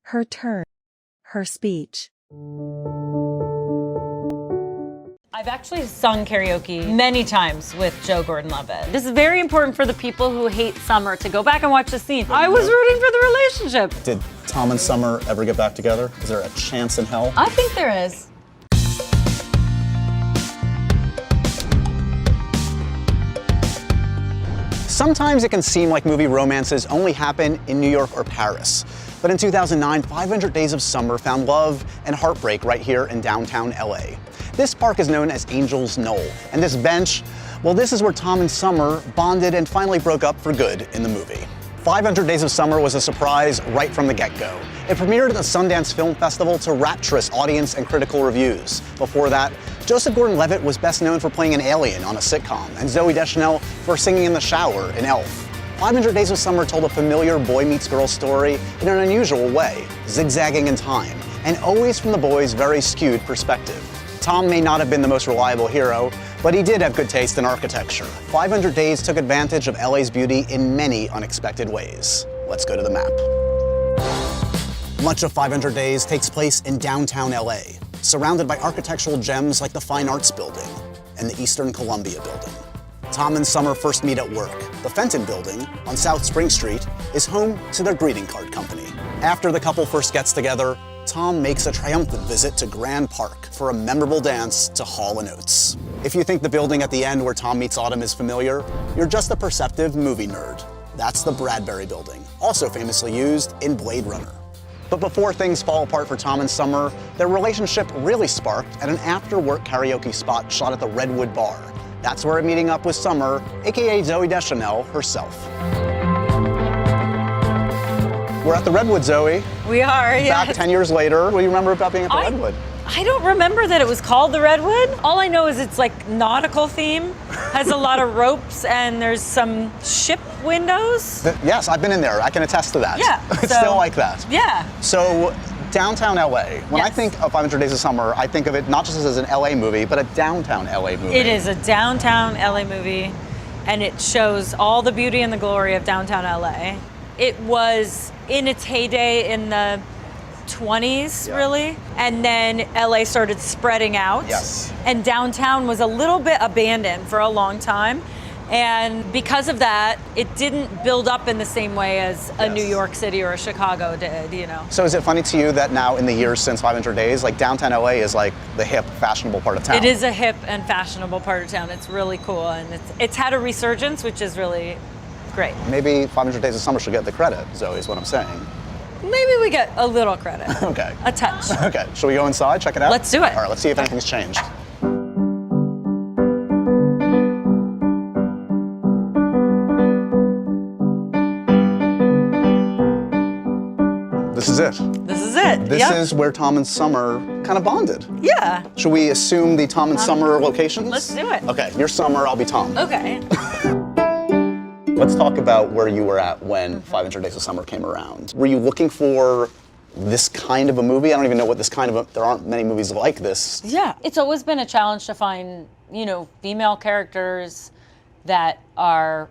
her turn, her speech. I've actually sung karaoke many times with Joe Gordon-Levitt. This is very important for the people who hate Summer to go back and watch the scene. I was rooting for the relationship. Did Tom and Summer ever get back together? Is there a chance in hell? I think there is. Sometimes it can seem like movie romances only happen in New York or Paris. But in 2009, 500 Days of Summer found love and heartbreak right here in downtown LA. This park is known as Angel's Knoll, and this bench, well, this is where Tom and Summer bonded and finally broke up for good in the movie. 500 Days of Summer was a surprise right from the get-go. It premiered at the Sundance Film Festival to rapturous audience and critical reviews. Before that, Joseph Gordon-Levitt was best known for playing an alien on a sitcom, and Zooey Deschanel for singing in the shower in Elf. 500 Days of Summer told a familiar boy meets girl story in an unusual way, zigzagging in time, and always from the boy's very skewed perspective. Tom may not have been the most reliable hero, but he did have good taste in architecture. 500 Days took advantage of LA's beauty in many unexpected ways. Let's go to the map. Much of 500 Days takes place in downtown LA, surrounded by architectural gems like the Fine Arts Building and the Eastern Columbia Building. Tom and Summer first meet at work. The Fenton Building on South Spring Street is home to their greeting card company. After the couple first gets together, Tom makes a triumphant visit to Grand Park for a memorable dance to Hall & Oates. If you think the building at the end where Tom meets Autumn is familiar, you're just a perceptive movie nerd. That's the Bradbury Building, also famously used in Blade Runner. But before things fall apart for Tom and Summer, their relationship really sparked at an after-work karaoke spot shot at the Redwood Bar. That's where I'm meeting up with Summer, aka Zooey Deschanel herself. We're at the Redwood, Zooey. We are, yeah. Back 10 years later. What do you remember about being at the Redwood? I don't remember that it was called the Redwood. All I know is it's like nautical theme, has a lot of ropes, and there's some ship windows. Yes, I've been in there. I can attest to that. Yeah. It's still like that. Yeah. So, downtown LA, when I Yes. think of 500 Days of Summer, I think of it not just as an LA movie, but a downtown LA movie. It is a downtown LA movie, and it shows all the beauty and the glory of downtown LA. It was in its heyday in the 20s, really, and then LA started spreading out. Yes. And downtown was a little bit abandoned for a long time. And because of that, it didn't build up in the same way as a New York City or a Chicago did, you know. So is it funny to you that now in the years since 500 Days, like downtown LA is like the hip, fashionable part of town? It is a hip and fashionable part of town. It's really cool, and it's had a resurgence, which is really great. Maybe 500 Days of Summer should get the credit, Zoe, is what I'm saying. Maybe we get a little credit. Okay. A touch. Okay, shall we go inside, check it out? Let's do it. All right, let's see if anything's changed. This is it. This is it. This Yep. is where Tom and Summer kind of bonded. Yeah. Should we assume the Tom and Summer locations? Let's do it. Okay, you're Summer, I'll be Tom. Okay. Let's talk about where you were at when 500 Days of Summer came around. Were you looking for this kind of a movie? I don't even know what this kind of a, there aren't many movies like this. Yeah. It's always been a challenge to find, you know, female characters that are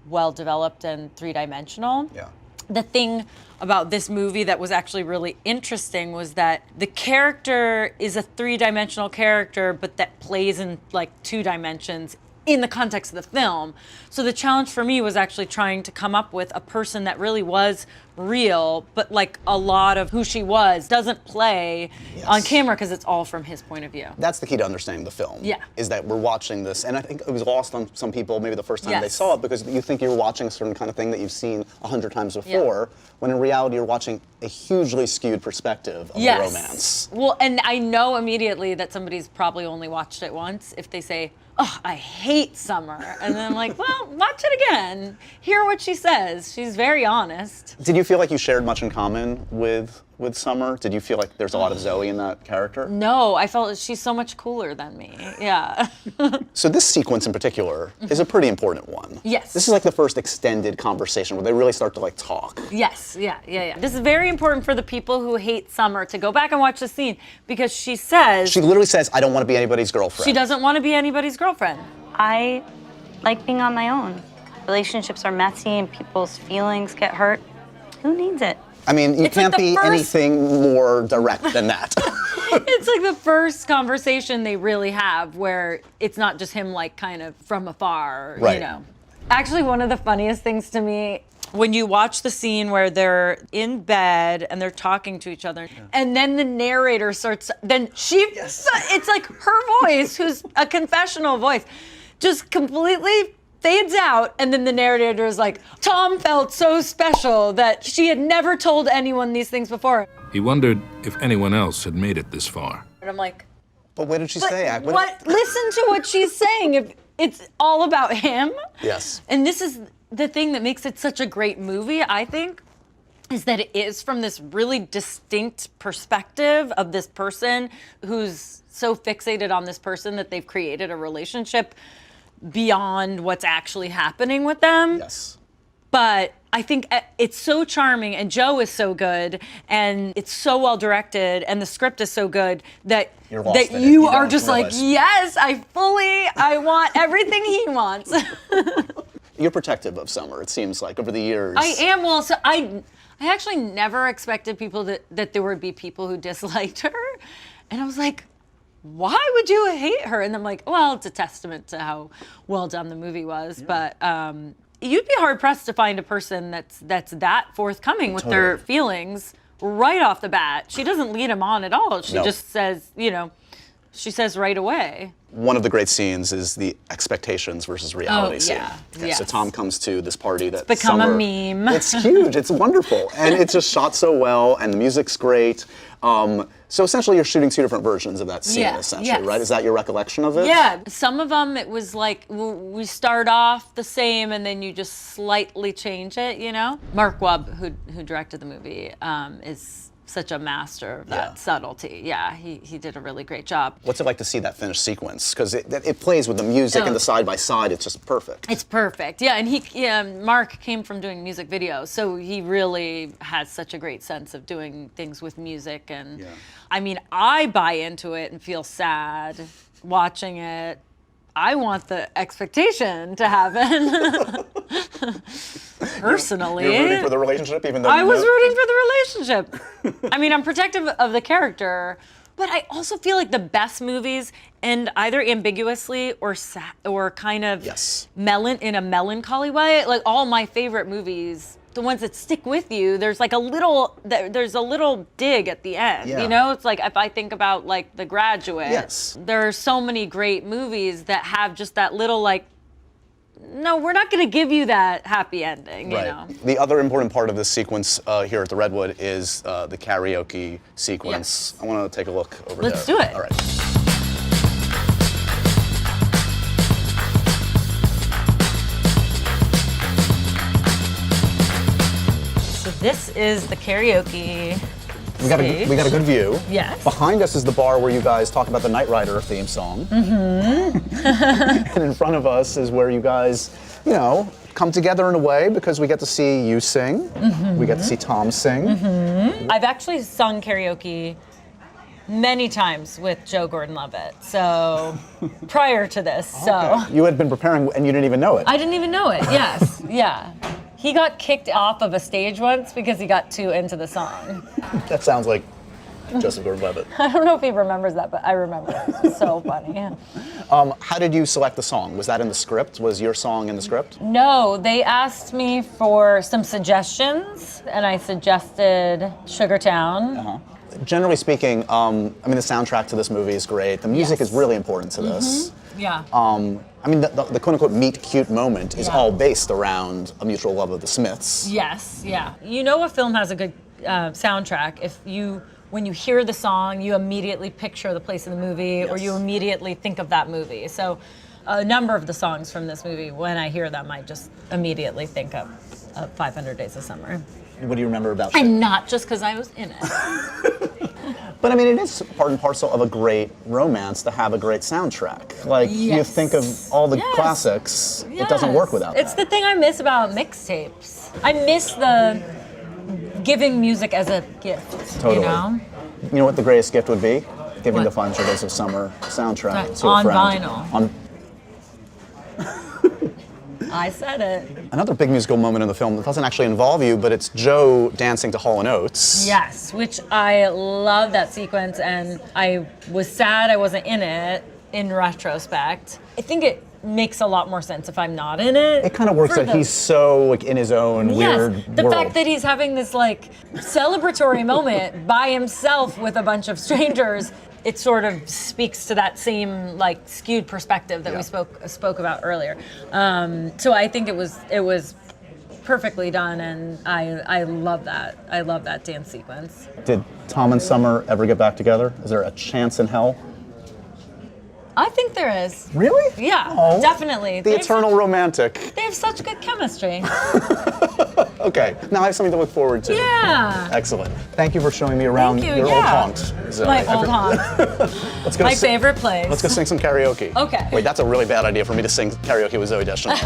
well developed and three-dimensional. Yeah. The thing about this movie that was actually really interesting was that the character is a three-dimensional character, but that plays in like 2 dimensions in the context of the film. So the challenge for me was actually trying to come up with a person that really was real, but like a lot of who she was doesn't play on camera because it's all from his point of view. That's the key to understanding the film. Yeah. Is that we're watching this, and I think it was lost on some people maybe the first time they Yes. saw it because you think you're watching a certain kind of thing that you've seen 100 times before, when in reality you're watching a hugely skewed perspective of a romance. Well, and I know immediately that somebody's probably only watched it once if they say, "Oh, I hate Summer." And then I'm like, well, watch it again. Hear what she says. She's very honest. Did you feel like you shared much in common with Summer? Did you feel like there's a lot of Zoe in that character? No, I felt she's so much cooler than me. Yeah. So this sequence in particular is a pretty important one. Yes. This is like the first extended conversation where they really start to like talk. Yes, yeah. This is very important for the people who hate Summer to go back and watch the scene because she says... She literally says, I don't want to be anybody's girlfriend. She doesn't want to be anybody's girlfriend. I like being on my own. Relationships are messy and people's feelings get hurt. Who needs it? I mean, you It's like can't the be first- anything more direct than that. It's like the first conversation they really have where it's not just him like kind of from afar, Right. you know. Actually, one of the funniest things to me when you watch the scene where they're in bed and they're talking to each other, and then the narrator starts, then it's like her voice, who's a confessional voice, just completely fades out, and then the narrator is like, Tom felt so special that she had never told anyone these things before. He wondered if anyone else had made it this far. And I'm like, But what did she but say? what? Listen to what she's saying. If it's all about him. Yes. And this is the thing that makes it such a great movie, I think, is that it is from this really distinct perspective of this person who's so fixated on this person that they've created a relationship beyond what's actually happening with them. Yes. But I think it's so charming, and Joe is so good, and it's so well directed, and the script is so good that You're lost in it. you You are don't just like, realize. yes, I want everything he wants. You're protective of Summer, it seems like, over the years. I am. Well, so I actually never expected people that there would be people who disliked her, and I was like, why would you hate her? And I'm like, well, it's a testament to how well done the movie was, but. You'd be hard pressed to find a person that's that forthcoming with their feelings right off the bat. She doesn't lead him on at all. She just says, she says right away. One of the great scenes is the expectations versus reality scene. yeah. Okay, Yes. So Tom comes to this party that become a Summer, meme. It's huge. It's wonderful, and it's just shot so well, and the music's great. So essentially, you're shooting two different versions of that scene, Yeah, essentially, yes. right? Is that your recollection of it? Yeah, some of them it was like we start off the same and then you just slightly change it, you know? Mark Webb, who directed the movie, is such a master of that subtlety. Yeah, he did a really great job. What's it like to see that finished sequence? Because it plays with the music and the side by side. It's just perfect. It's perfect. Yeah, and Mark came from doing music videos, so he really has such a great sense of doing things with music. And I mean, I buy into it and feel sad watching it. I want the expectation to happen. Personally. You're rooting for the relationship, even though I was rooting for the relationship. I mean, I'm protective of the character, but I also feel like the best movies end either ambiguously or kind of in a melancholy way. Like all my favorite movies, the ones that stick with you, there's a little dig at the end. Yeah. You know, it's like if I think about like The Graduate. Yes. There are so many great movies that have just that little like, no, we're not going to give you that happy ending, you know. The other important part of this sequence here at the Redwood is the karaoke sequence. Yes. I want to take a look over Let's there. do it. All right. So this is the karaoke. We got a good view. Yes. Behind us is the bar where you guys talk about the Knight Rider theme song. Mm-hmm. And in front of us is where you guys, come together in a way because we get to see you sing. Mm-hmm. We get to see Tom sing. Mm-hmm. I've actually sung karaoke many times with Joe Gordon-Levitt. So prior to this, so You had been preparing and you didn't even know it. I didn't even know it. Yes. Yeah. He got kicked off of a stage once because he got too into the song. That sounds like Joseph Gordon-Levitt. I don't know if he remembers that, but I remember it. It's so funny. Yeah. How did you select the song? Was that in the script? Was your song in the script? No, they asked me for some suggestions, and I suggested Sugartown. Uh-huh. Generally speaking, the soundtrack to this movie is great. The music is really important to this. Mm-hmm. Yeah. The quote-unquote meet-cute moment is all based around a mutual love of the Smiths. Yes, yeah. You know a film has a good soundtrack if when you hear the song, you immediately picture the place in the movie or you immediately think of that movie. So a number of the songs from this movie, when I hear them, I just immediately think of 500 Days of Summer. What do you remember about that? And not just because I was in it. But it is part and parcel of a great romance to have a great soundtrack. Like, you think of all the classics, it doesn't work without It's that. the thing I miss about mixtapes. I miss the giving music as a gift, Totally. you know? You know what the greatest gift would be? Giving What? the 500 Days of Summer soundtrack to On a friend. vinyl. I said it. Another big musical moment in the film that doesn't actually involve you, but it's Joe dancing to Hall & Oates. Yes, which I love that sequence, and I was sad I wasn't in it in retrospect. I think it makes a lot more sense if I'm not in it. It kind of works that he's so like in his own weird the world. fact that he's having this like celebratory moment by himself with a bunch of strangers, it sort of speaks to that same like skewed perspective that we spoke about earlier. So I think it was perfectly done, and I love that. I love that dance sequence. Did Tom and Summer ever get back together? Is there a chance in hell? I think there is. Really? Yeah, Oh. definitely. The eternal romantic. They have such good chemistry. Okay, now I have something to look forward to. Yeah. Excellent. Thank you for showing me around Thank you, your yeah. old haunt, Zooey. My old haunt. Let's go My favorite place. Let's go sing some karaoke. Okay. Wait, that's a really bad idea for me to sing karaoke with Zooey Deschanel.